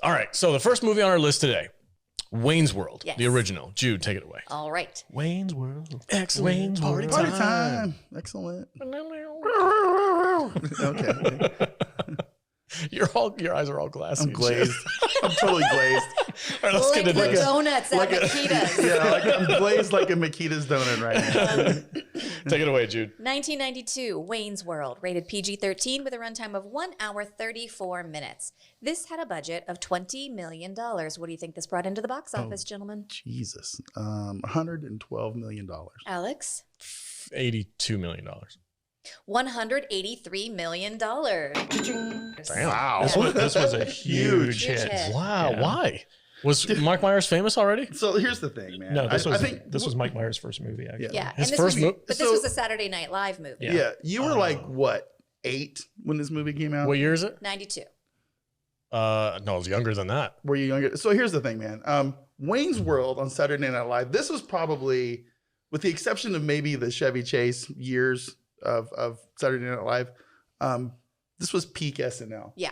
All right. So the first movie on our list today, Wayne's World, Yes. the original. Jude, take it away. All right. Wayne's World. Excellent. Wayne's Party World. Party time. Excellent. Okay. Your eyes are all glassy. I'm glazed. I'm totally glazed. All right, let's Like get into the this. donuts at Makita's. Yeah, like I'm glazed like a Makita's donut right now. Take it away, Jude. 1992, Wayne's World, rated PG-13 with a runtime of 1 hour 34 minutes. This had a budget of $20 million. What do you think this brought into the box office, gentlemen? Jesus. $112 million. Alex? $82 million. $183 million. Wow. This was a huge Huge hit. hit. Wow. Yeah. Why? Was Mike Myers famous already? So here's the thing, man. No, this I was think this was Mike Myers' first movie. Actually. Yeah. His this first was, mo- But So- this was a Saturday Night Live movie. Yeah. Yeah, you were like what, 8 when this movie came out? What year is it? 92. No, I was younger than that. Were you younger? So here's the thing, man. Wayne's World on Saturday Night Live. This was probably, with the exception of maybe the Chevy Chase years of Saturday Night Live, this was peak SNL. Yeah.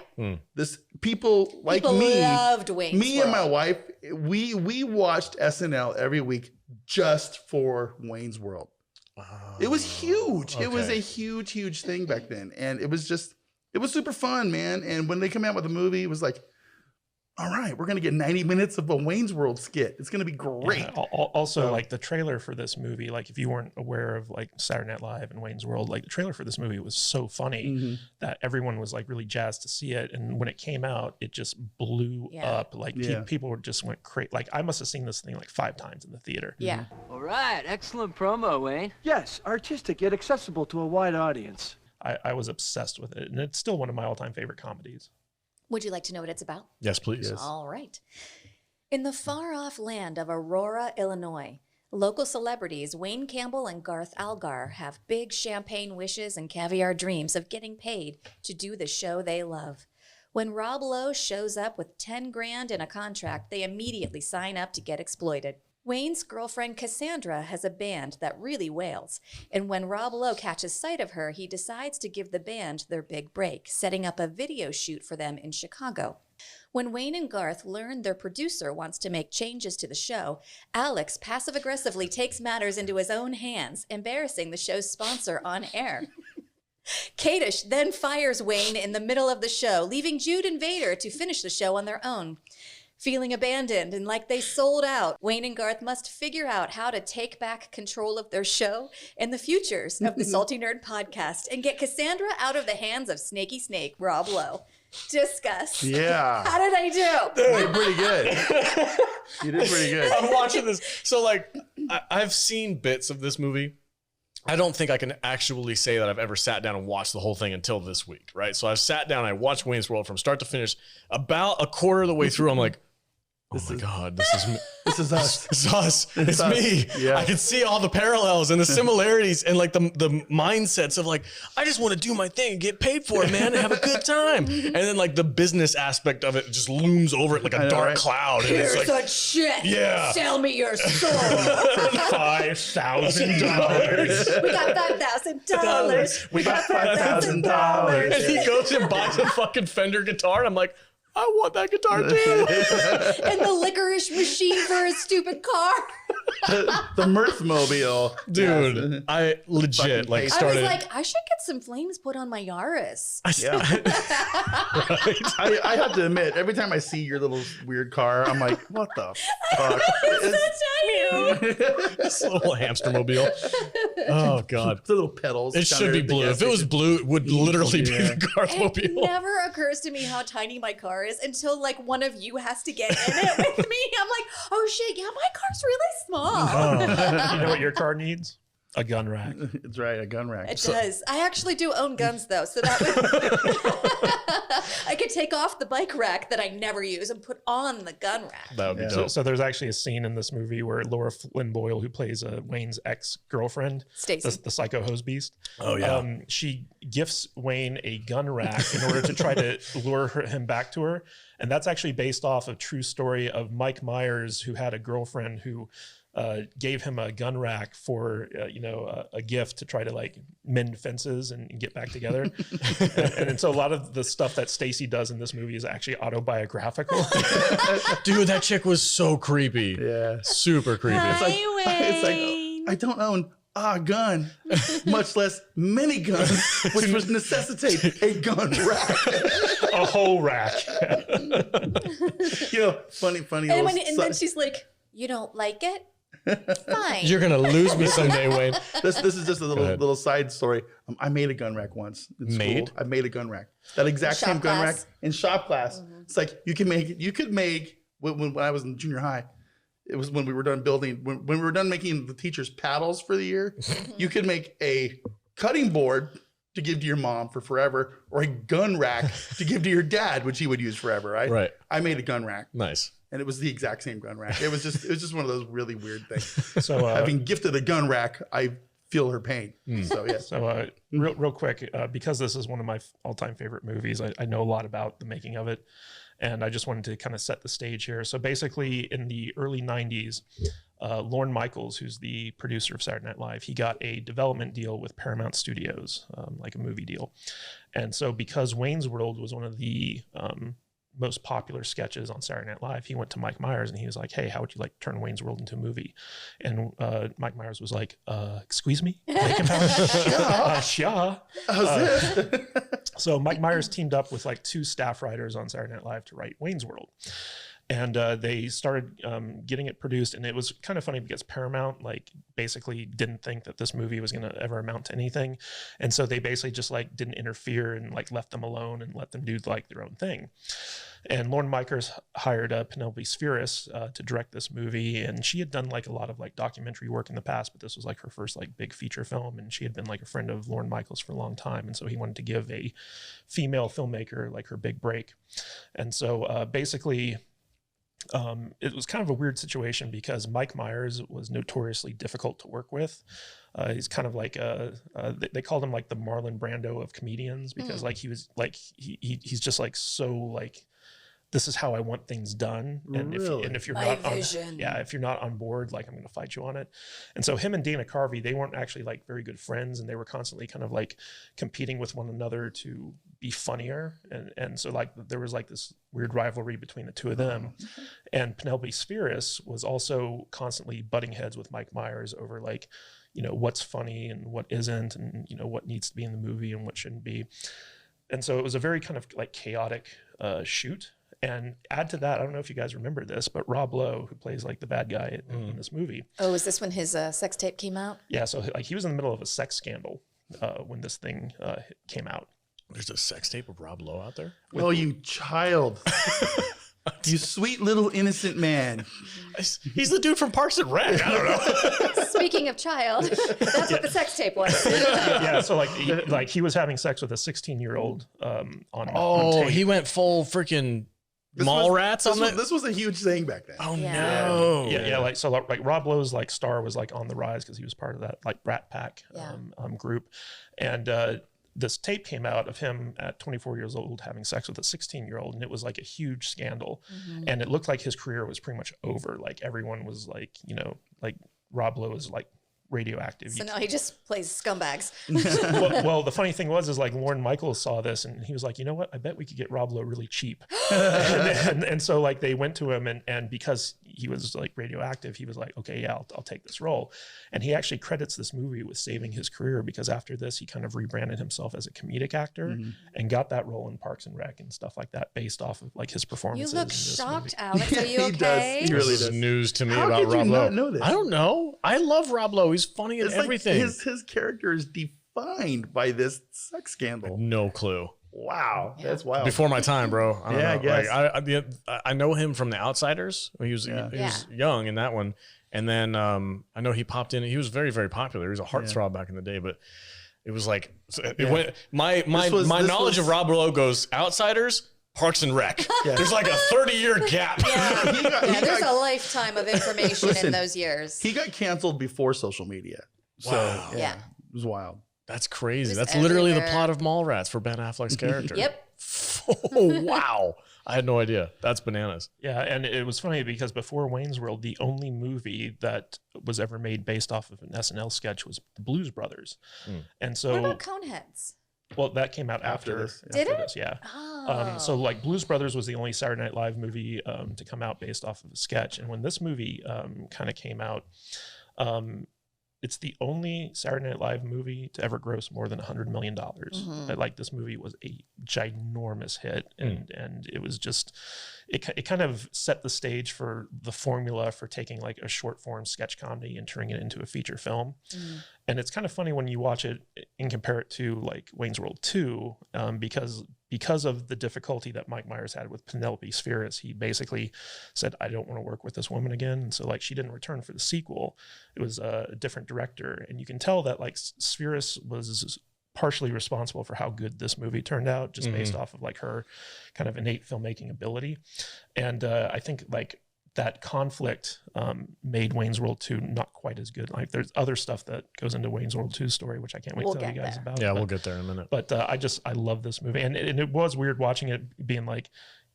This people like People me, loved Wayne's me and my World. wife, we watched SNL every week just for Wayne's World. It was huge. It was a okay. huge thing back then, and it was super fun, man. And when they come out with the movie, it was like, all right, we're gonna get 90 minutes of a Wayne's World skit. It's gonna be great. Yeah, also, like the trailer for this movie, like if you weren't aware of like Saturday Night Live and Wayne's World, like the trailer for this movie was so funny that everyone was like really jazzed to see it. And when it came out, it just blew up. Like people were just went crazy. Like I must have seen this thing like 5 times in the theater. Yeah. All right, excellent promo, Wayne. Yes, artistic yet accessible to a wide audience. I was obsessed with it, and it's still one of my all-time favorite comedies. Would you like to know what it's about? Yes, please. Yes. All right. In the far-off land of Aurora, Illinois, local celebrities Wayne Campbell and Garth Algar have big champagne wishes and caviar dreams of getting paid to do the show they love. When Rob Lowe shows up with 10 grand in a contract, they immediately sign up to get exploited. Wayne's girlfriend Cassandra has a band that really wails, and when Rob Lowe catches sight of her, he decides to give the band their big break, setting up a video shoot for them in Chicago. When Wayne and Garth learn their producer wants to make changes to the show, Alex passive-aggressively takes matters into his own hands, embarrassing the show's sponsor on air. Kadish then fires Wayne in the middle of the show, leaving Jude and Vader to finish the show on their own. Feeling abandoned and like they sold out, Wayne and Garth must figure out how to take back control of their show and the futures of the Salty Nerd podcast and get Cassandra out of the hands of Snaky Snake, Rob Lowe. Discuss. Yeah. How did I do? You did pretty good. You did pretty good. I'm watching this. So, like, I've seen bits of this movie. I don't think I can actually say that I've ever sat down and watched the whole thing until this week, right? So I've sat down, I watched Wayne's World from start to finish. About a quarter of the way through, I'm like, oh my God, this is me. This is us. It's us. It's us. me. Yeah. I can see all the parallels and the similarities and like the mindsets of like, I just want to do my thing and get paid for it, man, and have a good time. And then like the business aspect of it just looms over it like a know, dark right? cloud. And Here's it's like, a shit. Yeah. Sell me your soul. $5,000. We got $5,000. we got $5,000. And he goes and buys a fucking Fender guitar. And I'm like, I want that guitar too. And the licorice machine for his stupid car. The Mirth Mobile. Dude, Yes. I legit like I I started. was like, I should get some flames put on my Yaris. Yeah. I have to admit, every time I see your little weird car, I'm like, what the fuck? This little hamster mobile. Oh God. The little pedals. It down should there be at the blue. gas If it was station. blue, it would literally be Yeah. the Garth It mobile. never occurs to me how tiny my car is until like one of you has to get in it with me. I'm like, oh shit, yeah, my car's really small. You know what your car needs? A gun rack. It's right, a gun rack. It does. I actually do own guns though, so that would I could take off the bike rack that I never use and put on the gun rack. That would be Yeah. dope. So there's actually a scene in this movie where Laura Flynn Boyle, who plays Wayne's ex-girlfriend, Stacey. the psycho hose beast, Oh, yeah. she gifts Wayne a gun rack in order to try to lure him back to her. And that's actually based off a true story of Mike Myers, who had a girlfriend who gave him a gun rack for a gift to try to like mend fences and get back together. and so a lot of the stuff that Stacy does in this movie is actually autobiographical. Dude, that chick was so creepy. Yeah. Super creepy. It's like I don't own a gun, much less many guns, which would necessitate a gun rack. A whole rack. Funny. And then she's like, "You don't like it? Fine." You're gonna lose me someday, Wayne. This is just a little side story. I made a gun rack once in school. I made a gun rack. That exact Shop same gun rack class? in shop class. It's like you could make when I was in junior high. It was when we were done building, when we were done making the teachers' paddles for the year, you could make a cutting board to give to your mom for forever, or a gun rack to give to your dad, which he would use forever, right? Right. I made a gun rack. Nice. And it was the exact same gun rack. It was just one of those really weird things. So Having gifted a gun rack, I feel her pain. So yes. So real quick, because this is one of my all-time favorite movies, I know a lot about the making of it. And I just wanted to kind of set the stage here. So basically in the early 90s, Lorne Michaels, who's the producer of Saturday Night Live, he got a development deal with Paramount Studios, like a movie deal. And so because Wayne's World was one of the most popular sketches on Saturday Night Live, he went to Mike Myers and he was like, "Hey, how would you like to turn Wayne's World into a movie?" And Mike Myers was like, "Excuse me?" Yeah. So Mike Myers teamed up with like 2 staff writers on Saturday Night Live to write Wayne's World. And they started getting it produced, and it was kind of funny because Paramount like basically didn't think that this movie was going to ever amount to anything, and so they basically just like didn't interfere and like left them alone and let them do like their own thing. And Lorne Michaels hired Penelope Spheris to direct this movie, and she had done like a lot of like documentary work in the past, but this was like her first like big feature film, and she had been like a friend of Lorne Michaels for a long time, and so he wanted to give a female filmmaker like her big break. And so basically it was kind of a weird situation because Mike Myers was notoriously difficult to work with. He's kind of like they called him like the Marlon Brando of comedians because like he was like he's just like so like, this is how I want things done. And if you're not if you're not on board, like I'm going to fight you on it. And so him and Dana Carvey, they weren't actually like very good friends, and they were constantly kind of like competing with one another to be funnier. And so like there was like this weird rivalry between the two of them. And Penelope Spheris was also constantly butting heads with Mike Myers over like, what's funny and what isn't, and what needs to be in the movie and what shouldn't be. And so it was a very kind of like chaotic shoot. And add to that, I don't know if you guys remember this, but Rob Lowe, who plays like the bad guy in this movie. Oh, is this when his sex tape came out? Yeah, so like he was in the middle of a sex scandal when this thing came out. There's a sex tape of Rob Lowe out there? Oh, you child. You sweet little innocent man. He's the dude from Parks and Rec. I don't know. Speaking of child, that's what the sex tape was. Yeah, so like he was having sex with a 16-year-old on tape. He went full freaking Mallrats on that? This was a huge thing back then. Oh, Yeah. no. Yeah, like so like Rob Lowe's like star was like on the rise because he was part of that like Brat Pack group. And this tape came out of him at 24 years old having sex with a 16-year-old, and it was like a huge scandal. And it looked like his career was pretty much over. Like everyone was like, like Rob Lowe is like radioactive. So now he just plays scumbags. well, the funny thing was like Lorne Michaels saw this and he was like, you know what? I bet we could get Rob Lowe really cheap. and so like they went to him and because he was like radioactive, he was like, okay, yeah, I'll take this role. And he actually credits this movie with saving his career because after this, he kind of rebranded himself as a comedic actor and got that role in Parks and Rec and stuff like that based off of like his You performances. look in this shocked, movie. Alex. Are you He okay? does. He really This is does. news to me How about could you Rob not Lowe. know this? I don't know. I love Rob Lowe. He's funny in It's like everything. his character is defined by this sex scandal. No clue. Wow, that's wild. Before my time, bro. I don't Yeah, I know. guess. Like, I know him from The Outsiders. He was young in that one, and then I know he popped in. He was very, very popular. He was a heartthrob back in the day, but it was like it went. My knowledge of Rob Lowe goes Outsiders, Parks and Rec. There's like a 30-year gap. There's a lifetime of information in those years. He got canceled before social media. So Wow. Yeah. it was wild. That's crazy. It was That's literally the everywhere. plot of Mallrats for Ben Affleck's character. Yep. Oh, wow. I had no idea. That's bananas. Yeah, and it was funny because before Wayne's World, the only movie that was ever made based off of an SNL sketch was The Blues Brothers. And so, What about Coneheads? well, that came out after this. Did it? this, yeah. Oh. So like Blues Brothers was the only Saturday Night Live movie to come out based off of a sketch. And when this movie kind of came out, it's the only Saturday Night Live movie to ever gross more than $100 million. Like this movie was a ginormous hit, and it was just it kind of set the stage for the formula for taking like a short form sketch comedy and turning it into a feature film. And it's kind of funny when you watch it and compare it to like Wayne's World 2, because of the difficulty that Mike Myers had with Penelope Spheris. He basically said, I don't want to work with this woman again. And so like she didn't return for the sequel. It was a different director. And you can tell that like Spheris was partially responsible for how good this movie turned out, just based off of like her kind of innate filmmaking ability. And I think like that conflict made Wayne's World 2 not quite as good. Like there's other stuff that goes into Wayne's World 2's story, which I can't wait to tell you guys about. Yeah, we'll get there in a minute. But I love this movie. And it was weird watching it being like,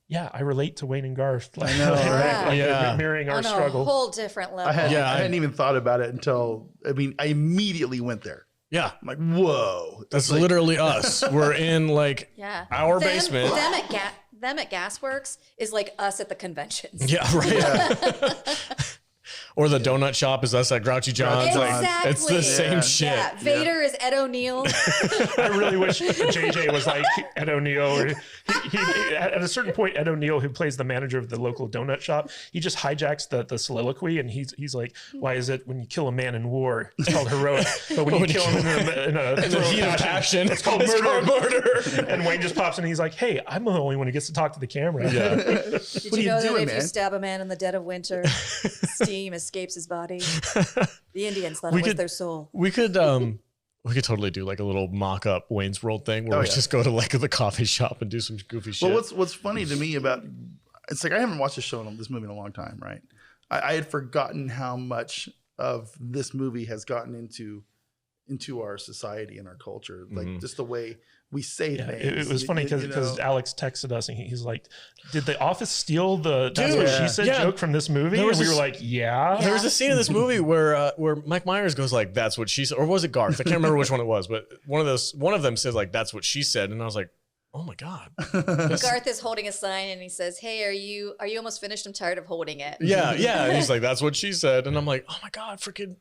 yeah, I relate to Wayne and Garth. Like, I know, right? Like mirroring our On struggle. a whole different level. I hadn't even thought about it until, I immediately went there. Yeah. I'm like, whoa. That's like, literally us. We're in like our basement. Them at Gasworks is like us at the conventions. Yeah, right. Yeah. Or the donut shop is us at Grouchy John's. Exactly. Like, it's the same shit. Yeah. Vader is Ed O'Neill. I really wish JJ was like Ed O'Neill. Or he at a certain point, Ed O'Neill, who plays the manager of the local donut shop, he just hijacks the soliloquy, and he's like, "Why is it when you kill a man in war, it's called heroic, but when you kill him in the heat of passion, it's called murder?" And Wayne just pops in, and he's like, "Hey, I'm the only one who gets to talk to the camera." Yeah. Did you know that if you stab a man in the dead of winter, steam escapes his body? The Indians thought it was their soul. We could totally do like a little mock-up Wayne's World thing where we just go to like the coffee shop and do some goofy shit. Well, what's funny to me about it's like I haven't watched this movie in a long time, right? I had forgotten how much of this movie has gotten into our society and our culture, like just the way we say things. It was funny because Alex texted us and he's like, "Did The Office steal the that's what she said joke from this movie?" And we were like, "Yeah." There was a scene in this movie where Mike Myers goes like, "That's what she said," or was it Garth? I can't remember which one it was, but one of them says like, "That's what she said," and I was like, "Oh my god." Garth is holding a sign and he says, "Hey, are you almost finished? I'm tired of holding it." Yeah. And he's like, "That's what she said," and I'm like, "Oh my god, freaking."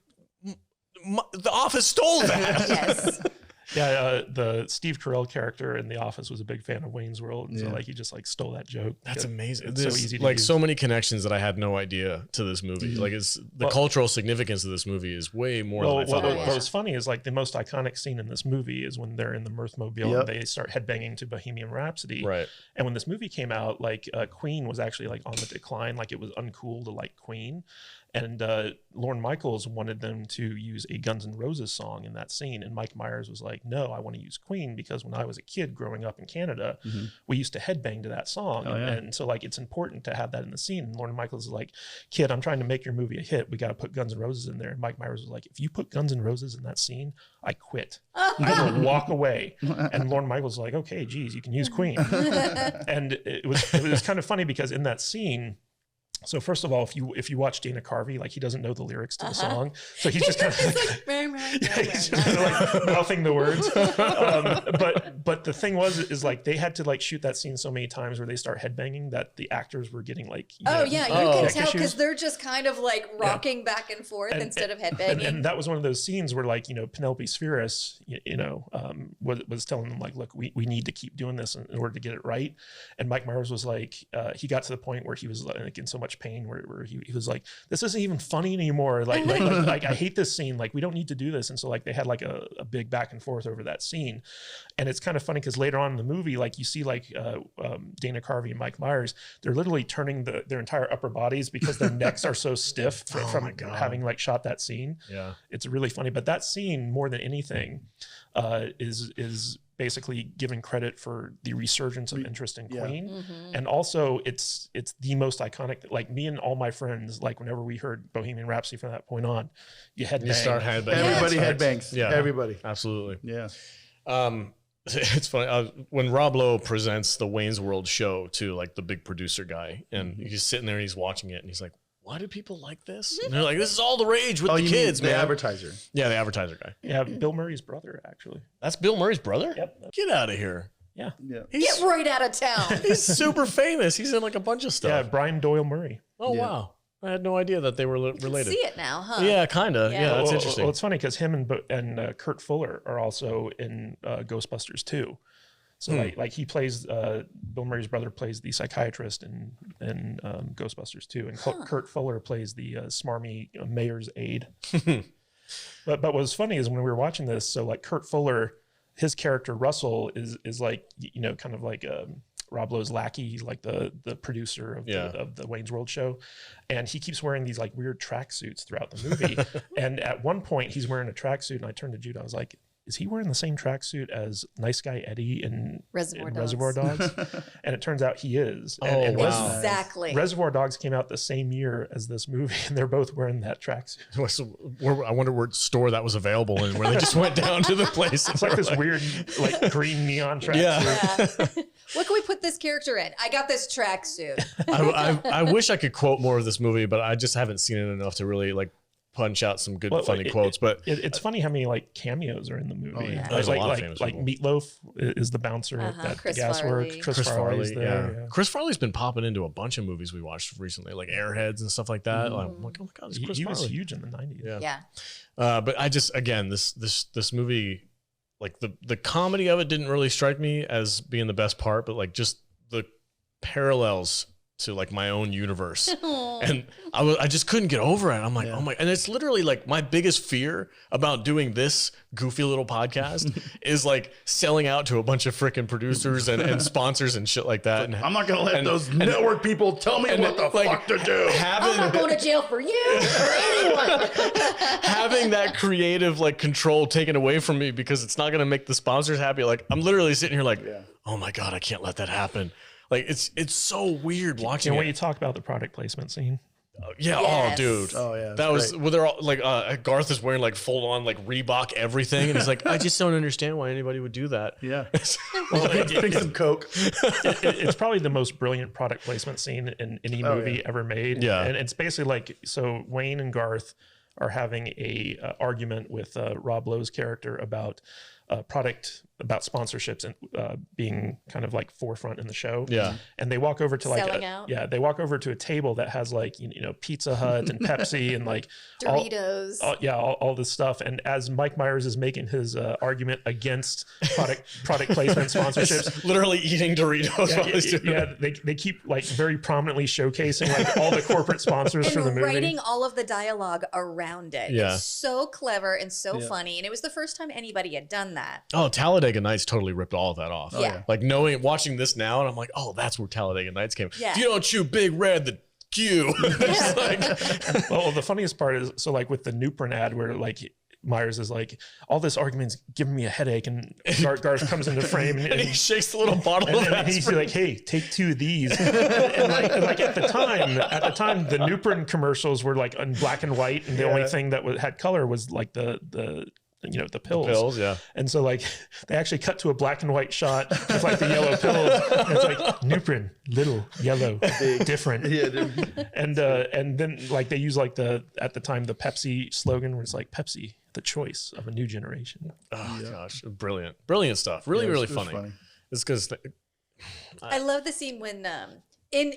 The Office stole that. Yes. Yeah, the Steve Carell character in The Office was a big fan of Wayne's World, so like he just like stole that joke. That's amazing. It's so easy to like use. so many connections that I had no idea to this movie. Like the cultural significance of this movie is way more than I thought it was. What was funny is like the most iconic scene in this movie is when they're in the Mirthmobile and they start headbanging to Bohemian Rhapsody. Right. And when this movie came out, like Queen was actually like on the decline. Like it was uncool to like Queen. And Lorne Michaels wanted them to use a Guns N' Roses song in that scene. And Mike Myers was like, "No, I want to use Queen because when I was a kid growing up in Canada, we used to headbang to that song. And so like, it's important to have that in the scene." And Lorne Michaels is like, "Kid, I'm trying to make your movie a hit. We got to put Guns N' Roses in there." And Mike Myers was like, "If you put Guns N' Roses in that scene, I quit. I will walk away." And Lorne Michaels was like, "Okay, geez, you can use Queen." And it was kind of funny because in that scene, so first of all, if you watch Dana Carvey, like he doesn't know the lyrics to the song, so he's just kind of like mouthing the words. But the thing is like they had to like shoot that scene so many times where they start headbanging that the actors were getting like you can tell because because they're just kind of like rocking back and forth instead of headbanging. And that was one of those scenes where like Penelope Spheris was telling them like, "Look, we need to keep doing this in order to get it right." And Mike Myers was like, he got to the point where he was like in so much pain where he was like, "This isn't even funny anymore. Like I hate this scene. Like we don't need to do this." And so like they had like a big back and forth over that scene. And it's kind of funny because later on in the movie, like you see like Dana Carvey and Mike Myers, they're literally turning their entire upper bodies because their necks are so stiff from having like shot that scene. Yeah, it's really funny. But that scene more than anything is basically giving credit for the resurgence of interest in Queen. And also it's the most iconic, like me and all my friends, like whenever we heard Bohemian Rhapsody from that point on, you start headbanging. Everybody headbangs. Yeah. Everybody. Absolutely. Yeah. It's funny when Rob Lowe presents the Wayne's World show to like the big producer guy, and he's sitting there and he's watching it, and he's like, "Why do people like this?" And they're like, "This is all the rage with the kids, mean man." The advertiser. Yeah, the advertiser guy. Yeah, Bill Murray's brother, actually. That's Bill Murray's brother. Yep. Get out of here. Yeah. Yeah. Get right out of town. He's super famous. He's in like a bunch of stuff. Yeah, Brian Doyle Murray. Oh Yeah. Wow. I had no idea that they were related. See it now, huh? Yeah, kind of. Yeah. Yeah, that's Well, interesting. Well, it's funny because him and Kurt Fuller are also in Ghostbusters 2. So like he plays Bill Murray's brother plays the psychiatrist in Ghostbusters 2, and Kurt Fuller plays the smarmy mayor's aide. But what's funny is when we were watching this, so like Kurt Fuller, his character Russell is like, you know, kind of like Rob Lowe's lackey. He's like the producer of the Wayne's World show, and he keeps wearing these like weird tracksuits throughout the movie. And at one point, he's wearing a tracksuit, and I turned to Jude. I was like, "Is he wearing the same tracksuit as Nice Guy Eddie in Reservoir Dogs?" And it turns out he is. And wow. Exactly. Reservoir Dogs came out the same year as this movie, and they're both wearing that tracksuit. I wonder what store that was available in, where they just went down to the place. It's like this weird, like green neon tracksuit. Yeah. What can we put this character in? I got this tracksuit. I wish I could quote more of this movie, but I just haven't seen it enough to really like punch out some good funny quotes. But it's funny how many like cameos are in the movie. Oh, yeah. There's a lot of famous like Meatloaf is the bouncer at the Chris gasworks. Farley. Chris Farley's there. Yeah. Chris Farley's been popping into a bunch of movies we watched recently, like Airheads and stuff like that. Like, I'm like, oh my god, it's Chris He was Farley. huge in the 90s. Yeah. Yeah. But I just, again, this movie, like the comedy of it didn't really strike me as being the best part, but like just the parallels to like my own universe. And I just couldn't get over it. I'm like, oh my, and it's literally like my biggest fear about doing this goofy little podcast is like selling out to a bunch of freaking producers and sponsors and shit like that. And I'm not gonna let those network people tell me what the fuck to do. I'm not going to jail for you or anyone. having that creative like control taken away from me because it's not going to make the sponsors happy. Like I'm literally sitting here like, oh my God, I can't let that happen. Like it's so weird watching. And it. when you talk about the product placement scene, Yeah. Yes. Oh, dude. Oh, yeah, That was well, they're all like Garth is wearing like full on like Reebok everything, and he's like, I just don't understand why anybody would do that. Yeah. Well, drink some Coke. it's probably the most brilliant product placement scene in any movie ever made. Yeah. And it's basically like, so Wayne and Garth are having a argument with Rob Lowe's character about about sponsorships and being kind of like forefront in the show. Yeah. And they walk over to like Selling out. they walk over to a table that has like, you know, Pizza Hut and Pepsi and like Doritos. all this stuff. And as Mike Myers is making his argument against product placement sponsorships, Literally eating Doritos while he's doing it. they keep like very prominently showcasing like all the corporate sponsors for the And movie. writing all of the dialogue around it. Yeah. It's so clever and so funny. And it was the first time anybody had done that. Oh, Talladega Nights totally ripped all of that off. Yeah. Like watching this now, and I'm like, oh, that's where Talladega Nights came. Yeah. If you don't chew Big Red, the Q. It's like, Well, the funniest part is, so like with the Nuprin ad where like Myers is like, all this argument's giving me a headache, and Garth comes into frame and he shakes the little bottle of and he's aspirin. like, hey, take 2 of these. and like at the time, the Nuprin commercials were like in black and white, and the only thing that had color was like the pills. Pills, yeah. And so like they actually cut to a black and white shot with like the yellow pills. And it's like Nuprin, little, yellow, different. And then like they use like at the time the Pepsi slogan where it's like Pepsi, the choice of a new generation. Oh gosh, brilliant stuff. Really, Yeah, really it was funny. It's because I love the scene when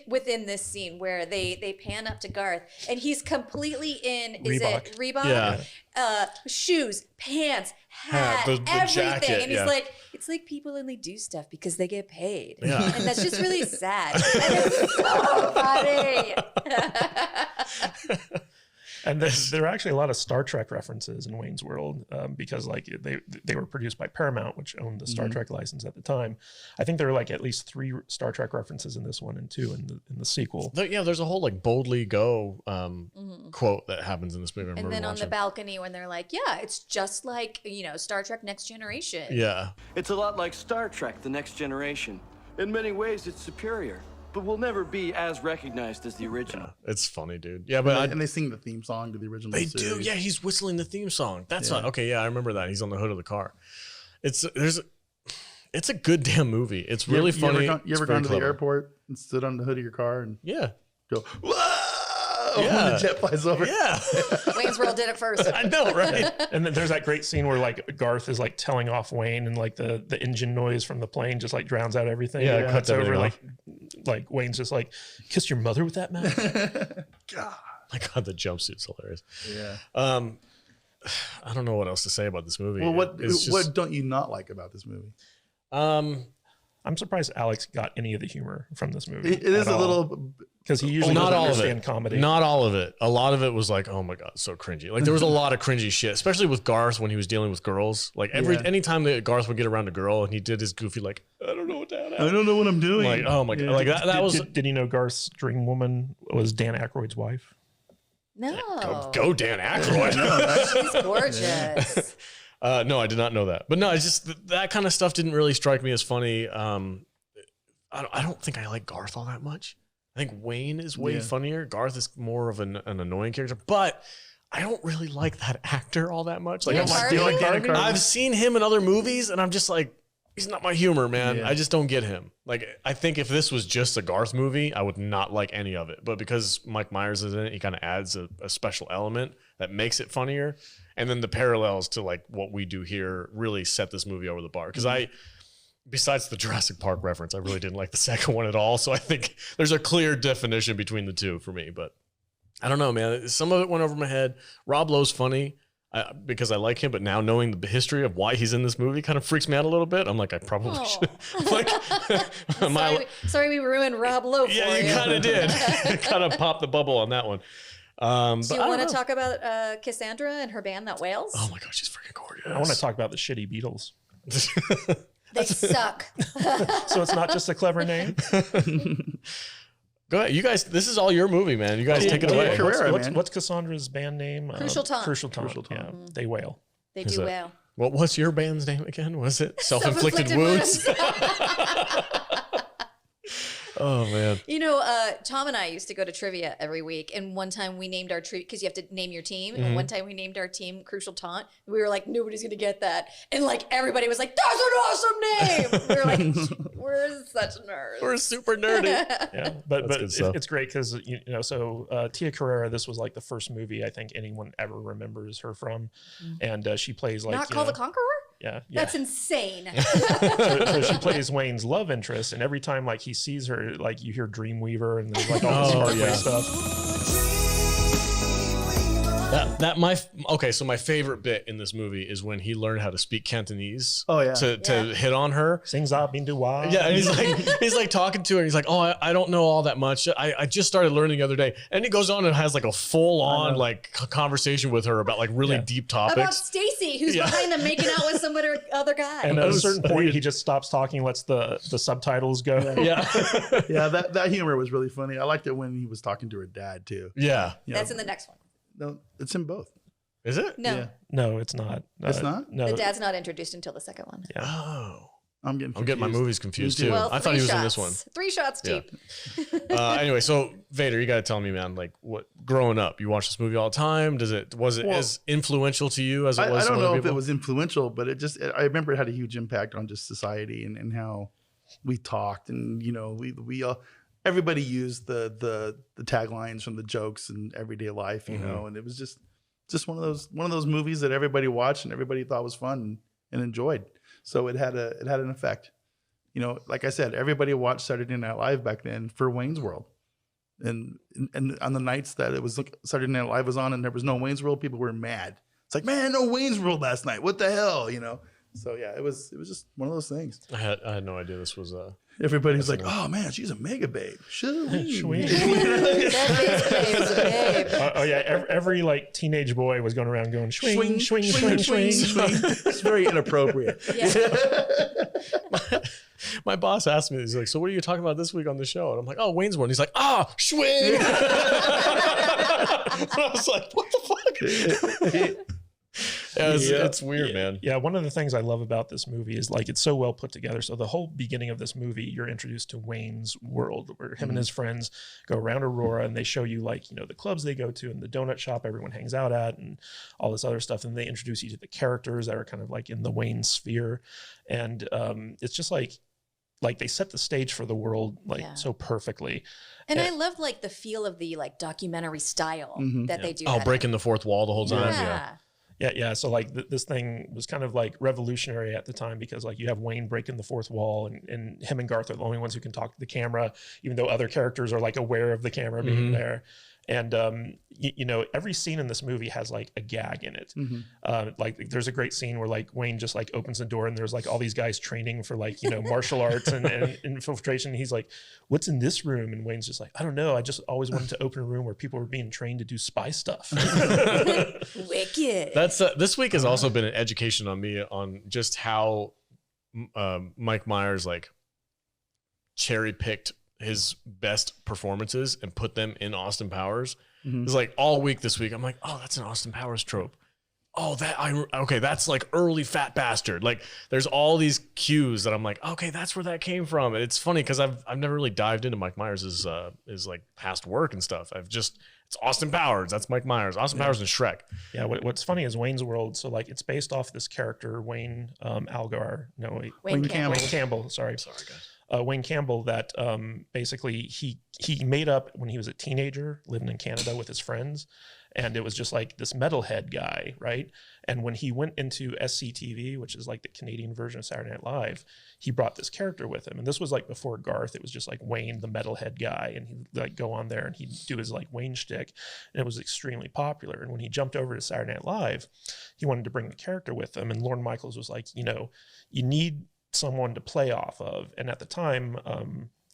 within this scene where they pan up to Garth and he's completely in Reebok? Yeah. Shoes, pants, hat, the everything. jacket, and he's like, it's like people only do stuff because they get paid. Yeah. And that's just really sad. And it's so funny. And there are actually a lot of Star Trek references in Wayne's World because like they were produced by Paramount, which owned the Star Trek license at the time. I think there were like at least 3 Star Trek references in this one and 2 in the sequel. There's a whole like boldly go quote that happens in this movie. And then on the balcony when they're like, yeah, it's just like, Star Trek Next Generation. Yeah. It's a lot like Star Trek, The Next Generation. In many ways, it's superior, but will never be as recognized as the original. It's funny, dude. Yeah, but And they sing the theme song to the original they series. do. Yeah, he's whistling the theme song. That's not okay. Yeah, I remember that. He's on the hood of the car. It's a good damn movie. It's really funny. You ever gone to the airport and stood on the hood of your car and go, whoa, when the jet flies over? Yeah. Wayne's World did it first. I know, right? And then there's that great scene where like Garth is like telling off Wayne, and like the engine noise from the plane just like drowns out everything. Yeah, it cuts over off. like Wayne's just like, kiss your mother with that mask. God. My God, the jumpsuit's hilarious. Yeah. I don't know what else to say about this movie. Well, what It's just- what don't you not like about this movie? I'm surprised Alex got any of the humor from this movie. It is a little, because he usually not doesn't all of understand it. comedy. Not all of it. A lot of it was like, oh my God, so cringy. Like there was a lot of cringy shit, especially with Garth when he was dealing with girls. Like anytime that Garth would get around a girl and he did his goofy like, I don't know what that. I don't know what I'm doing. Like oh my God, like that was. Did you know Garth's dream woman was Dan Aykroyd's wife? No. Go Dan Aykroyd. She's gorgeous. No, I did not know that. But no, it's just that kind of stuff didn't really strike me as funny. I don't think I like Garth all that much. I think Wayne is way funnier. Garth is more of an annoying character, but I don't really like that actor all that much. Like, Do you like Dana Carvey? I've seen him in other movies, and I'm just like, he's not my humor, man. Yeah. I just don't get him. Like, I think if this was just a Garth movie, I would not like any of it. But because Mike Myers is in it, he kind of adds a special element that makes it funnier. And then the parallels to like what we do here really set this movie over the bar. Because besides the Jurassic Park reference, I really didn't like the second one at all. So I think there's a clear definition between the two for me. But I don't know, man. Some of it went over my head. Rob Lowe's funny because I like him, but now knowing the history of why he's in this movie kind of freaks me out a little bit. I'm like, I probably should. Like, Sorry we ruined Rob Lowe for yeah, you kind of did. Kind of popped the bubble on that one. Do you want to talk about Cassandra and her band that wails? Oh my God, she's freaking gorgeous. I want to talk about the shitty Beatles. They suck. So it's not just a clever name. Go ahead, you guys. This is all your movie, man. You guys take it away. Carrera, man. What's Cassandra's band name? Crucial Taunt. Crucial Taunt. Crucial Taunt. Yeah, they wail. They Is do it? well. What's your band's name again? Was it Self-Inflicted Self-inflicted Wounds? Oh man. You know, Tom and I used to go to trivia every week, and one time we named our trivia because you have to name your team. And one time we named our team Crucial Taunt. We were like, nobody's gonna get that, and like everybody was like, "That's an awesome name." We were like, "We're such nerds. We're super nerdy. Yeah, but good stuff. it's great because you know. So Tia Carrera, this was like the first movie I think anyone ever remembers her from, and she plays like Not Call the Conqueror." Yeah, That's insane. so she plays Wayne's love interest, and every time like he sees her, like you hear Dreamweaver and there's like all this heartbreak stuff. So my favorite bit in this movie is when he learned how to speak Cantonese. Oh, yeah. To hit on her. Sings up into why. Yeah, and he's like talking to her. And he's like, "Oh, I don't know all that much. I just started learning the other day." And he goes on and has like a full on like conversation with her about like really deep topics. About Stacy, who's behind them making out with some other guy. And at a certain point, he just stops talking, lets the subtitles go. Yeah, Yeah, that humor was really funny. I liked it when he was talking to her dad too. yeah. You That's know, in the next one. no, it's in both. Is it? No, Yeah. No, it's not. It's not? No. the dad's not introduced until the second one. Oh, I'm getting my movies confused Me too. too. Well, I thought he was in this one. 3 shots Yeah. deep. Anyway, so Vader, you got to tell me, man. Like, what growing up, you watch this movie all the time? Was it Well, as influential to you as it was? I don't to know other if it people? was influential, but I remember it had a huge impact on just society and how we talked, and you know, we all, everybody used the taglines from the jokes in everyday life, you know, and it was just one of those movies that everybody watched and everybody thought was fun and enjoyed. So it had an effect. You know, like I said, everybody watched Saturday Night Live back then for Wayne's World. And on the nights that it was Saturday Night Live was on and there was no Wayne's World, people were mad. It's like, man, no Wayne's World last night. What the hell, you know? So yeah, it was just one of those things. I had no idea this was Everybody's like, oh man, she's a mega babe. Shwing. That basically is a babe. Oh yeah, every like teenage boy was going around going swing, swing, swing, swing. It's very inappropriate. Yeah. My boss asked me, he's like, "So what are you talking about this week on the show?" And I'm like, "Oh, Wayne's World." And he's like, swing. I was like, "What the fuck?" It's weird, man. Yeah, one of the things I love about this movie is like it's so well put together. So the whole beginning of this movie, you're introduced to Wayne's world, where him and his friends go around Aurora, and they show you like, you know, the clubs they go to and the donut shop everyone hangs out at and all this other stuff. And they introduce you to the characters that are kind of like in the Wayne sphere. And it's just like they set the stage for the world so perfectly. And I love like the feel of the like documentary style that they do. Oh, that breaking the fourth wall the whole time. Yeah. So like this thing was kind of like revolutionary at the time because like you have Wayne breaking the fourth wall and him and Garth are the only ones who can talk to the camera, even though other characters are like aware of the camera being there. And, you know, every scene in this movie has like a gag in it. Like there's a great scene where like Wayne just like opens the door and there's like all these guys training for like, you know, martial arts and infiltration. He's like, what's in this room? And Wayne's just like, I don't know. I just always wanted to open a room where people were being trained to do spy stuff. Wicked. That's this week has also been an education on me on just how Mike Myers like cherry picked his best performances and put them in Austin Powers. It's like all week this week, I'm like, oh, that's an Austin Powers trope. Oh, okay, that's like early fat bastard. Like there's all these cues that I'm like, okay, that's where that came from. And it's funny because I've never really dived into Mike Myers' like past work and stuff. It's Austin Powers. That's Mike Myers. Austin Powers and Shrek. Yeah. What's funny is Wayne's World. So like it's based off this character, Wayne Wayne Campbell. Sorry guys. Wayne Campbell that basically he made up when he was a teenager living in Canada with his friends. And it was just like this metalhead guy, right? And when he went into SCTV, which is like the Canadian version of Saturday Night Live, he brought this character with him. And this was like before Garth. It was just like Wayne, the metalhead guy. And he'd like go on there and he'd do his like Wayne shtick. And it was extremely popular. And when he jumped over to Saturday Night Live, he wanted to bring the character with him. And Lorne Michaels was like, you know, you need someone to play off of. And at the time,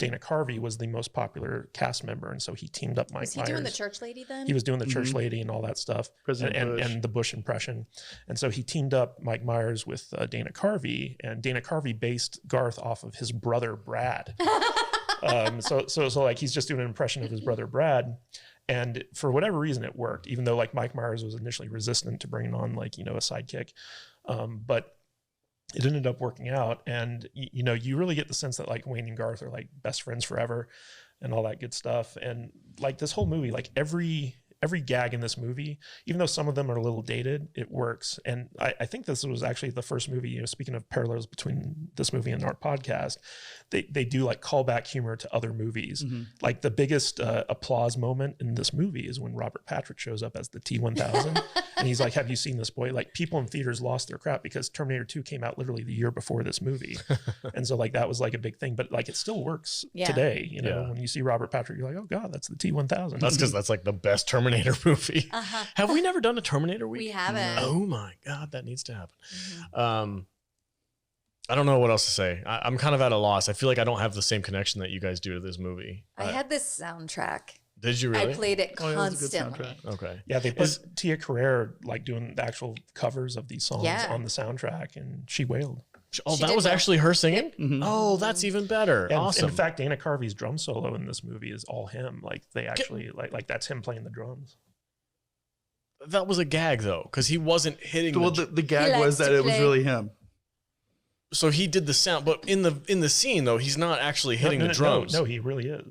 Dana Carvey was the most popular cast member, and so he teamed up Mike Myers. Was he doing the church lady then? He was doing the church lady and all that stuff, and the Bush impression. And so he teamed up Mike Myers with Dana Carvey, and Dana Carvey based Garth off of his brother Brad. So like he's just doing an impression of his brother Brad. And for whatever reason, it worked, even though like Mike Myers was initially resistant to bringing on like, you know, a sidekick. But it ended up working out. And, you know, you really get the sense that like Wayne and Garth are like best friends forever and all that good stuff. And like this whole movie, like every gag in this movie, even though some of them are a little dated, it works. And I think this was actually the first movie, you know, speaking of parallels between this movie and our podcast, they do like callback humor to other movies. Like the biggest applause moment in this movie is when Robert Patrick shows up as the T-1000 and he's like, have you seen this boy? Like people in theaters lost their crap because Terminator 2 came out literally the year before this movie. And so like that was like a big thing, but like it still works today. You know, when you see Robert Patrick, you're like, oh God, that's the T-1000. That's because that's like the best Terminator movie. Have we never done a Terminator week? We haven't. Oh my God, that needs to happen. I don't know what else to say. I'm kind of at a loss. I feel like I don't have the same connection that you guys do to this movie. I had this soundtrack. Did you really? I played it Oh, yeah, it was a good constantly. soundtrack. Okay. Yeah, they put Tia Carrere like doing the actual covers of these songs on the soundtrack, and she wailed. Oh, She that did was well. actually her singing? Oh, that's even better. And Awesome. in fact, Dana Carvey's drum solo in this movie is all him. Like they actually like that's him playing the drums. That was a gag though, because he wasn't hitting Well, the gag was that it was really him. so he did the sound, but in the scene though, he's not actually hitting the drums. No, he really is.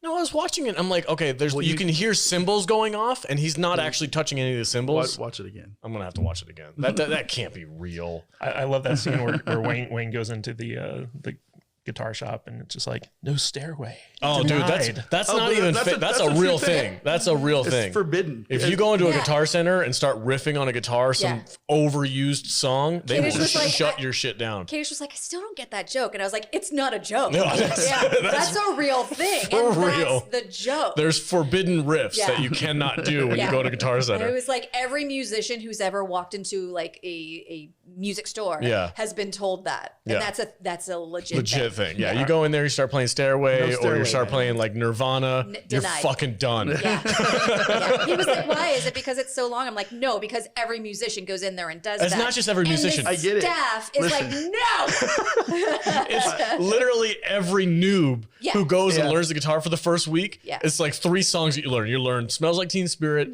No, I was watching it. I'm like, okay, you can hear cymbals going off, and he's not actually touching any of the cymbals. Watch it again. I'm gonna have to watch it again. That can't be real. I love that scene where Wayne goes into the guitar shop and it's just like no stairway. Oh, Denied. dude, that's Oh, not but even. that's That's a a true real thing. thing. That's a real thing. It's forbidden. If you go into a Yeah. guitar center and start riffing on a guitar, some overused song, they Kadish will was like, shut your shit down. Kadish was like, I still don't get that joke. And I was like, it's not a joke. No, that's that's a real thing. for And real. that's the joke. There's forbidden riffs Yeah. that you cannot do when Yeah. you go to Guitar And it Center. was like every musician who's ever walked into like a music store has been told that. And Yeah. that's a legit Thing. Yeah, you go in there, you start playing Stairway, No or you Stairway, start man. playing like Nirvana, you're denied. fucking done. Yeah. Yeah. He was like, why? Is it because it's so long? I'm like, no, because every musician goes in there and does It's that. not just every musician. And I get it. staff is Listen. like, no. It's literally every noob Yeah. who goes and Yeah. learns the guitar for the first week. Yeah. It's like 3 songs that you learn. You learn "Smells Like Teen Spirit,"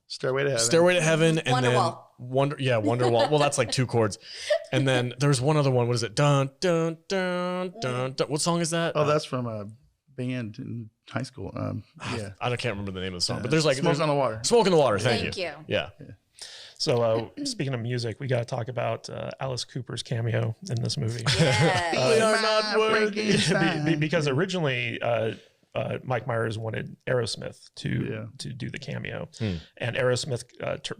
Stairway to Heaven. Stairway to Heaven, and Wonderwall. then Wonderwall. Well, that's like 2 chords, and then there's one other one. What is it? Dun dun dun dun. dun. What song is that? Oh, that's from a band in high school. Yeah. I can't remember the name of the song, but there's like Smoke on the Water. Smoke in the Water. Thank Thank you. Yeah. So speaking of music, we got to talk about Alice Cooper's cameo in this movie. Yeah. We are not worthy. Because originally Mike Myers wanted Aerosmith to do the cameo, and Aerosmith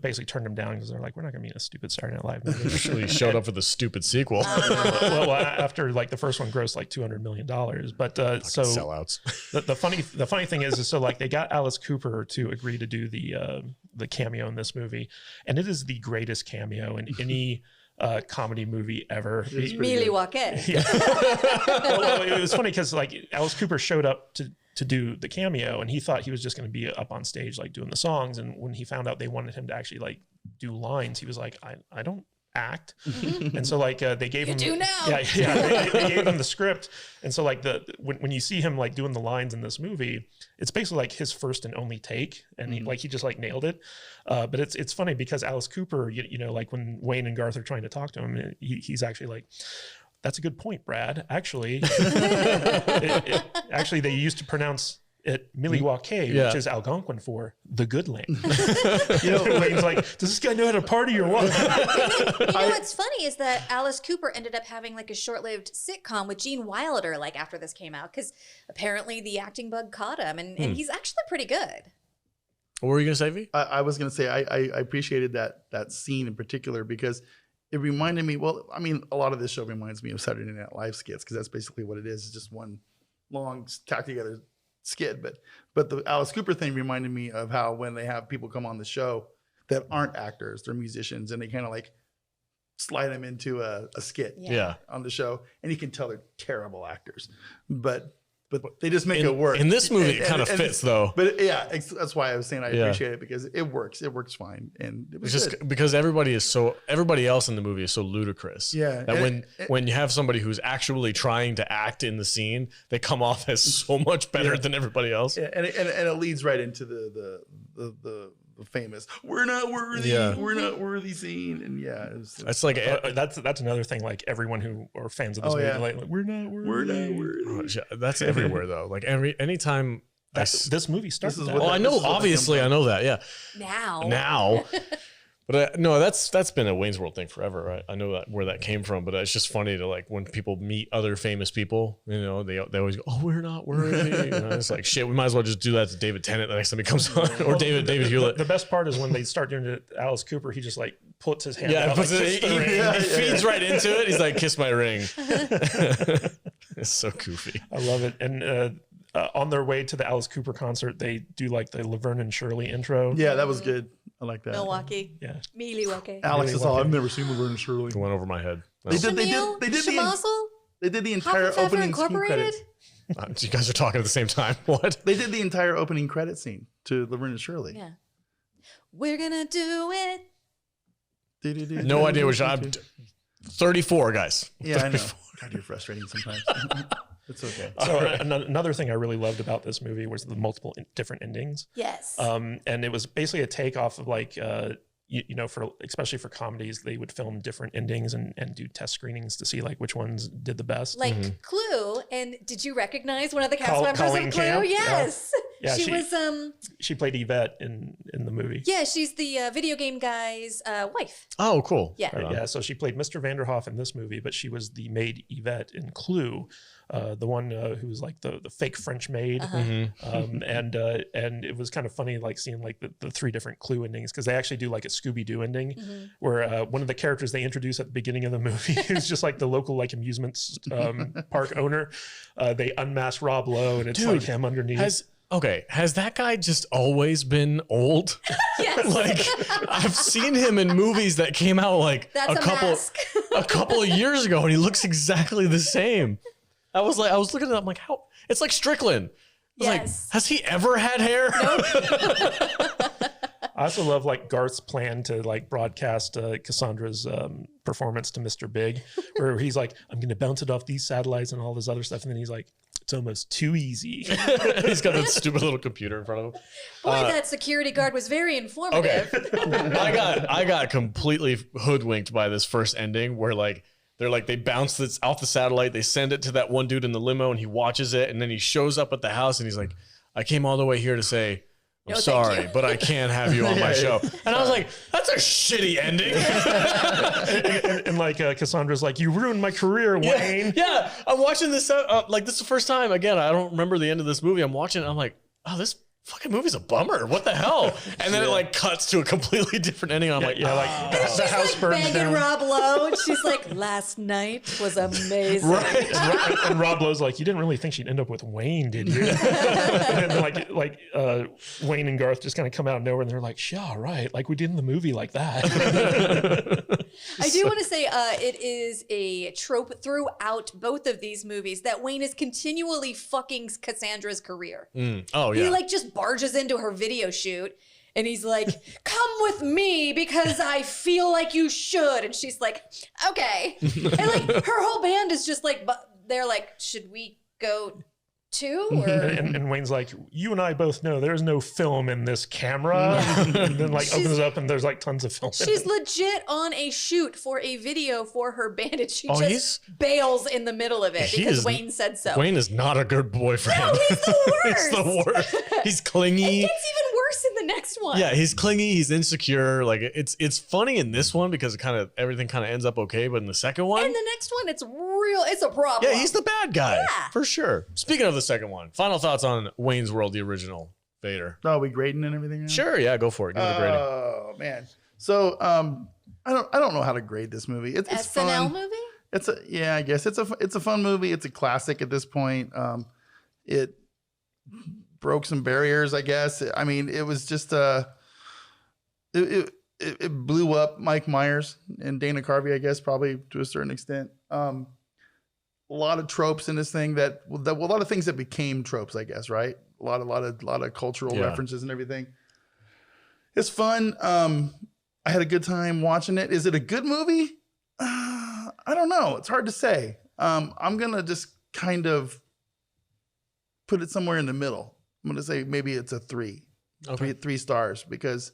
basically turned him down because they're like, we're not going to be in a stupid Saturday Night Live movie. Actually showed up for the stupid sequel. well, after like the first one grossed like $200 million, but so sellouts. the funny thing is so like they got Alice Cooper to agree to do the cameo in this movie, and it is the greatest cameo in any comedy movie ever. Millie Walker. Yeah. Well, it was funny because like Alice Cooper showed up to do the cameo, and he thought he was just going to be up on stage like doing the songs, and when he found out they wanted him to actually like do lines, he was like, I don't act. And so like they gave him do now. they gave him the script, and so like when you see him like doing the lines in this movie, it's basically like his first and only take, and he just like nailed it. But it's funny because Alice Cooper, you know, like when Wayne and Garth are trying to talk to him, he's actually like, that's a good point, Brad. Actually, actually they used to pronounce it Milwaukee, which is Algonquin for the good land. You know, Wayne's like, does this guy know how to party or what? You know what's funny is that Alice Cooper ended up having like a short-lived sitcom with Gene Wilder like after this came out, because apparently the acting bug caught him, and he's actually pretty good. What were you gonna say, V? I was gonna say I appreciated that scene in particular because it reminded me. Well, I mean, a lot of this show reminds me of Saturday Night Live skits because that's basically what it is. It's just one long tacked together skit. But the Alice Cooper thing reminded me of how when they have people come on the show that aren't actors, they're musicians, and they kind of like slide them into a skit on the show, and you can tell they're terrible actors, but they just make it work. In this movie, it kind of fits though. But that's why I was saying I appreciate it, because it works. It works fine, and it was just good. because everybody else in the movie is so ludicrous. Yeah, that when you have somebody who's actually trying to act in the scene, they come off as so much better than everybody else. Yeah, and it leads right into the famous "we're not worthy, we're not worthy" scene, and it's like that's another thing. Like everyone who are fans of this movie, like we're not worthy. That's everywhere though. Like anytime this movie starts. I know. Obviously, I know that. Yeah. Now. But no, that's been a Wayne's World thing forever, right? I know that where that came from, but it's just funny to like when people meet other famous people, you know, they always go, "Oh, we're not worthy." You know, it's like shit. We might as well just do that to David Tennant the next time he comes on, or David Hewlett. The best part is when they start doing it to Alice Cooper, he just like puts his hand out, he feeds right into it. He's like, "Kiss my ring." It's so goofy. I love it. And on their way to the Alice Cooper concert, they do like the Laverne and Shirley intro. Yeah, that was good. I like that. Milwaukee. Yeah. Milwaukee. Alex is all, I've never seen Laverne and Shirley. It went over my head. They did the entire opening scene credits. You guys are talking at the same time. What? They did the entire opening credit scene to Laverne and Shirley. Yeah. We're gonna do it. No idea which I'm 34, guys. Yeah, 34. I know. God, you're frustrating sometimes. It's okay. So another thing I really loved about this movie was the multiple different endings. Yes. And it was basically a takeoff of like, you know, for especially for comedies, they would film different endings and do test screenings to see like which ones did the best. Like Clue. And did you recognize one of the cast members Colleen of Clue? Camp? Yes. Yeah, she was she played Yvette in the movie. Yeah, she's the video game guy's wife. Oh, cool. Yeah. Yeah, so she played Mr. Vanderhoff in this movie, but she was the maid Yvette in Clue, the one who was like the fake French maid. And it was kind of funny like seeing like the three different Clue endings, because they actually do like a Scooby-Doo ending where one of the characters they introduce at the beginning of the movie is just like the local like amusements park owner. They unmask Rob Lowe, and it's like him underneath. Has that guy just always been old? Yes. Like I've seen him in movies that came out like a couple of years ago, and he looks exactly the same. I was looking at it, I'm like, how? It's like Strickland. I was like, has he ever had hair? Nope. I also love like Garth's plan to like broadcast Cassandra's performance to Mr. Big, where he's like, I'm going to bounce it off these satellites and all this other stuff. And then he's like, It's almost too easy. He's got that stupid little computer in front of him. Boy, that security guard was very informative. Okay. I got completely hoodwinked by this first ending where like they bounce this off the satellite, they send it to that one dude in the limo, and he watches it, and then he shows up at the house and he's like, I came all the way here to say, I'm No, thank sorry, you. but I can't have you on my show. And I was like, that's a shitty ending. and like Cassandra's like, you ruined my career, Wayne. Yeah, I'm watching this. Like, this is the first time, again, I don't remember the end of this movie. I'm watching it, I'm like, oh, this fucking movie's a bummer. What the hell? And then it like cuts to a completely different ending. I'm like, like the house She's like burns banging down. Rob Lowe, and she's like, last night was amazing. And Rob Lowe's like, you didn't really think she'd end up with Wayne, did you? And then Wayne and Garth just kind of come out of nowhere, and they're like, yeah, right, like we did in the movie, like that. I do want to say it is a trope throughout both of these movies that Wayne is continually fucking Cassandra's career. oh yeah. He like just barges into her video shoot and he's like, come with me because I feel like you should. And she's like, okay. And like her whole band is just like, they're like, should we go too? Or? And Wayne's like, you and I both know there's no film in this camera. And then like opens up and there's like tons of film. She's legit on a shoot for a video for her band, and she Oh, just bails in the middle of it because Wayne said so. Wayne is not a good boyfriend. No, he's the worst. He's the worst. He's clingy. It gets even worse in the next one. Yeah, he's clingy. He's insecure. Like it's funny in this one because everything kind of ends up okay, but in the second one, And the next one, it's a problem. yeah, he's the bad guy Yeah. for sure. Speaking of the second one, final thoughts on Wayne's World, the original Vader. Oh, we grading and everything now? Sure, yeah, go for it. Give it a grading. Oh man. So I don't know how to grade this movie. It's SNL fun. movie? I guess it's a fun movie. It's a classic at this point. It broke some barriers, I guess. I mean, it was just it blew up Mike Myers and Dana Carvey, I guess, probably to a certain extent. A lot of tropes in this thing that a lot of things that became tropes, I guess, right? A lot of cultural references and everything. It's fun. I had a good time watching it. Is it a good movie? I don't know. It's hard to say. I'm gonna just kind of put it somewhere in the middle. I'm gonna say maybe it's a 3, Okay. 3 stars because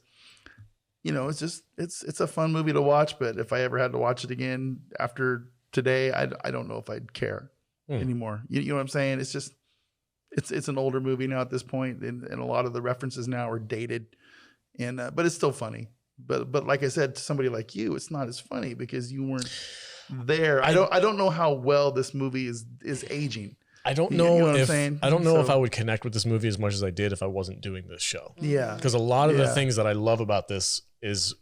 it's just it's a fun movie to watch. But if I ever had to watch it again after today, I don't know if I'd care anymore. You know what I'm saying? It's just it's an older movie now at this point, and a lot of the references now are dated, and but it's still funny. But like I said, to somebody like you, it's not as funny because you weren't there. I don't know how well this movie is aging. I don't You know know what I'm if saying? I don't know if So- I would connect with this movie as much as I did if I wasn't doing this show. Yeah, Because a lot of the Yeah. things that I love about this is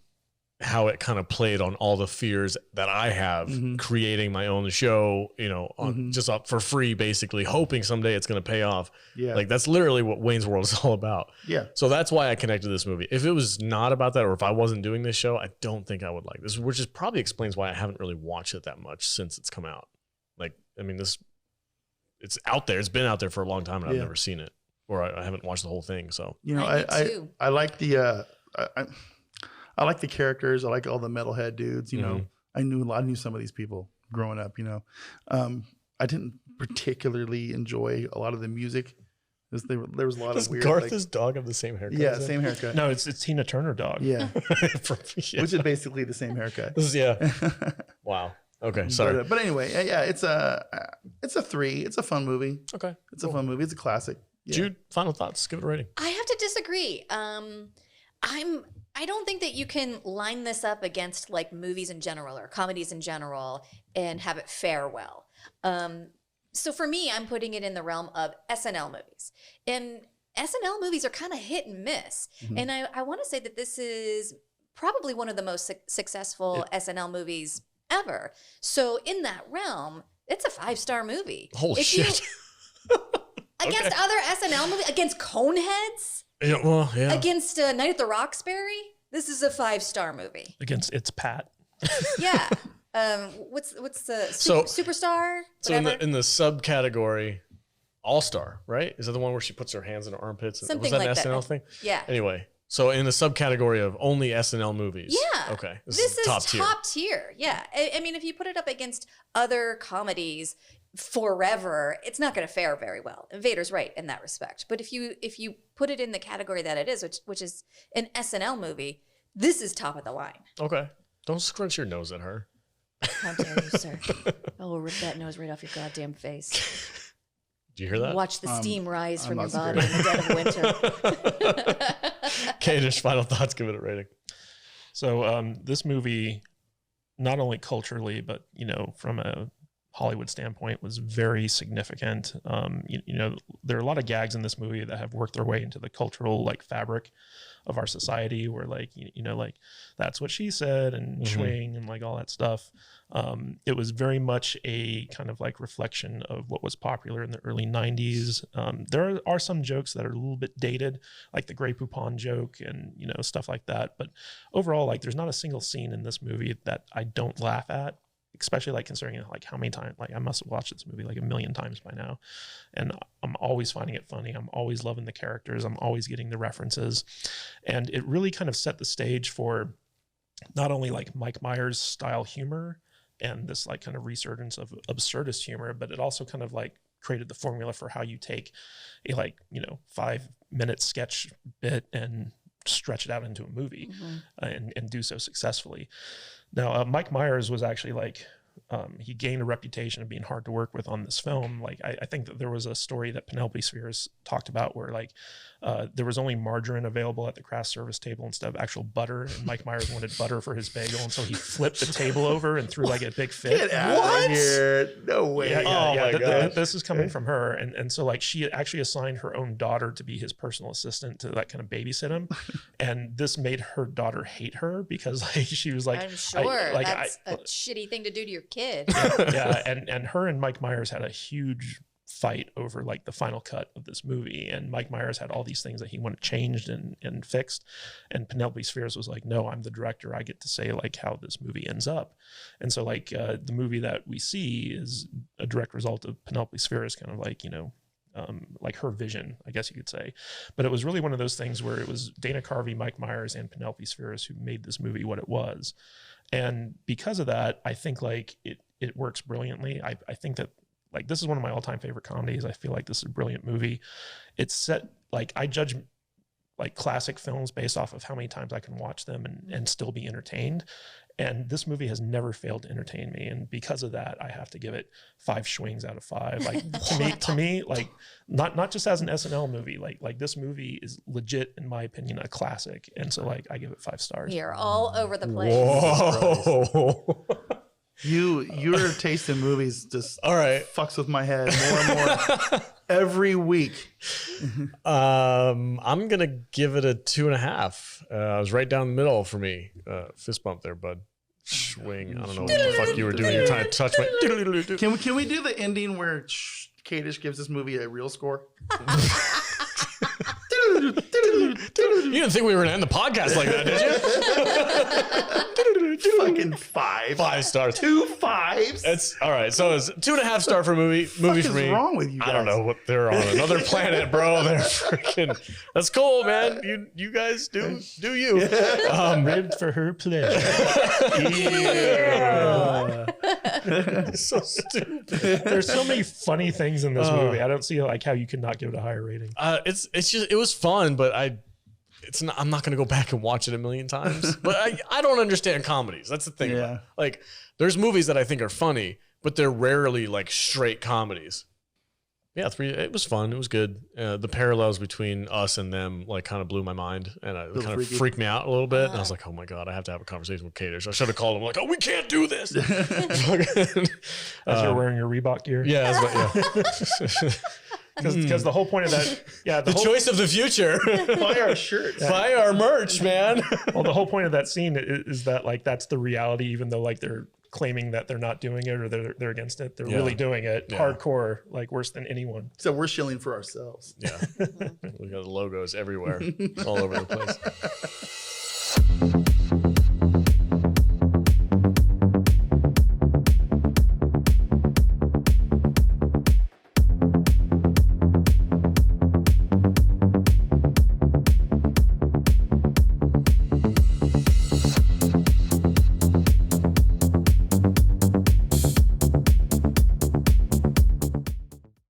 how it kind of played on all the fears that I have creating my own show, on just up for free, basically hoping someday it's going to pay off. Yeah. Like that's literally what Wayne's World is all about. Yeah. So that's why I connected to this movie. If it was not about that, or if I wasn't doing this show, I don't think I would like this, which is probably explains why I haven't really watched it that much since it's come out. Like, I mean, it's out there. It's been out there for a long time and I've Yeah. never seen it, or I haven't watched the whole thing. So I did too. I like the I like the characters. I like all the metalhead dudes. I knew some of these people growing up. I didn't particularly enjoy a lot of the music. There was a lot does of weird. Garth's dog have the same haircut? yeah, as him? same haircut. No, it's Tina Turner dog. Yeah, Yeah. which is basically the same haircut. This is, wow. Okay, sorry. But anyway, yeah, it's a 3. It's a fun movie. Okay, It's a fun movie. It's a classic. Yeah. Jude, final thoughts. Give it a rating. I have to disagree. I don't think that you can line this up against like movies in general or comedies in general and have it fare well. So for me, I'm putting it in the realm of SNL movies. And SNL movies are kind of hit and miss. And I want to say that this is probably one of the most successful SNL movies ever. So in that realm, it's a 5-star movie. Holy If shit. Against other SNL movies, against Coneheads, Yeah, well, yeah. against Night at the Roxbury, this is a 5-star movie. Against It's Pat. Yeah. What's the So- Superstar? So in Whatever. the subcategory, All Star, right? Is that the one where she puts her hands in her armpits? Something was that like an that. SNL thing? Yeah. Anyway, so in the subcategory of only SNL movies. Yeah. Okay. This is top tier. top tier. Yeah. I mean, if you put it up against other comedies, forever, it's not going to fare very well. And Vader's right in that respect. But if you put it in the category that it is, which is an SNL movie, this is top of the line. Okay. Don't scrunch your nose at her. How dare you, sir? I will rip that nose right off your goddamn face. Do you hear that? Watch the steam rise from I'm your not body in the dead of winter. Kadish, final thoughts, give it a rating. So this movie, not only culturally, but, you know, from a Hollywood standpoint, was very significant. You know, there are a lot of gags in this movie that have worked their way into the cultural like fabric of our society, where like, you know, like that's what she said and swing and like all that stuff. It was very much a kind of like reflection of what was popular in the early 90s. There are some jokes that are a little bit dated, like the Grey Poupon joke and, you know, stuff like that. But overall, like there's not a single scene in this movie that I don't laugh at, especially like considering like how many times, like I must have watched this movie like 1 million times by now. And I'm always finding it funny. I'm always loving the characters. I'm always getting the references. And it really kind of set the stage for not only like Mike Myers style humor and this like kind of resurgence of absurdist humor, but it also kind of like created the formula for how you take a like, you know, 5-minute sketch bit and stretch it out into a movie and do so successfully. Now, Mike Myers was actually like, he gained a reputation of being hard to work with on this film. Like, I think that there was a story that Penelope Spheres talked about where like there was only margarine available at the craft service table instead of actual butter. And Mike Myers wanted butter for his bagel. And so he flipped the table over and threw like a big fit. Get out of here. No way. This is coming from her. And so like she actually assigned her own daughter to be his personal assistant to like kind of babysit him. And this made her daughter hate her because like she was like, I'm sure that's a shitty thing to do to your kid. And her and Mike Myers had a huge fight over like the final cut of this movie, and Mike Myers had all these things that he wanted changed and fixed, and Penelope Spheres was like, no, I'm the director, I get to say like how this movie ends up. And so like the movie that we see is a direct result of Penelope Spheres kind of like, you know, like her vision, I guess you could say. But it was really one of those things where it was Dana Carvey, Mike Myers, and Penelope Spheres who made this movie what it was. And because of that, I think like it works brilliantly. I think that like this is one of my all-time favorite comedies. I feel like this is a brilliant movie. It's set like I judge like classic films based off of how many times I can watch them and still be entertained. And this movie has never failed to entertain me. And because of that, I have to give it 5 swings out of 5. Like to me, like not just as an SNL movie, like this movie is legit, in my opinion, a classic. And so like I give it 5 stars. You're all over the place. Whoa. Your taste in movies just All right. fucks with my head more and more every week. I'm gonna give it a 2.5. I was right down the middle for me. Fist bump there, bud. Swing. I don't know what the fuck you were doing. You're trying to touch my. Can we do the ending where Kadish gives this movie a real score? You didn't think we were gonna end the podcast like that, did you? Fucking 5. 5 stars. 2 5s. That's all right. So it's 2.5 star for movie What for is me. wrong with you guys? I don't know what they're on another planet, bro. They're freaking. That's cool, man. You guys do you? Ribbed for her pleasure. So stupid. There's so many funny things in this movie. I don't see like how you could not give it a higher rating. It's just it was fun, but I'm not gonna go back and watch it 1,000,000 times. But I don't understand comedies. That's the thing. Yeah. Like there's movies that I think are funny, but they're rarely like straight comedies. Yeah, it was fun. It was good. The parallels between us and them like kind of blew my mind, and it kind of freaked me out a little bit. And I was like, oh my God, I have to have a conversation with Kadish. I should have called him like, oh, we can't do this. As you're wearing your Reebok gear. Yeah, yeah. Because the whole point of that, the choice of the future. Buy our shirts. Buy our merch, man. Well, the whole point of that scene is that like that's the reality, even though like they're claiming that they're not doing it or they're against it. They're really doing it hardcore, like worse than anyone. So we're shilling for ourselves. Yeah. We got the logos everywhere, all over the place.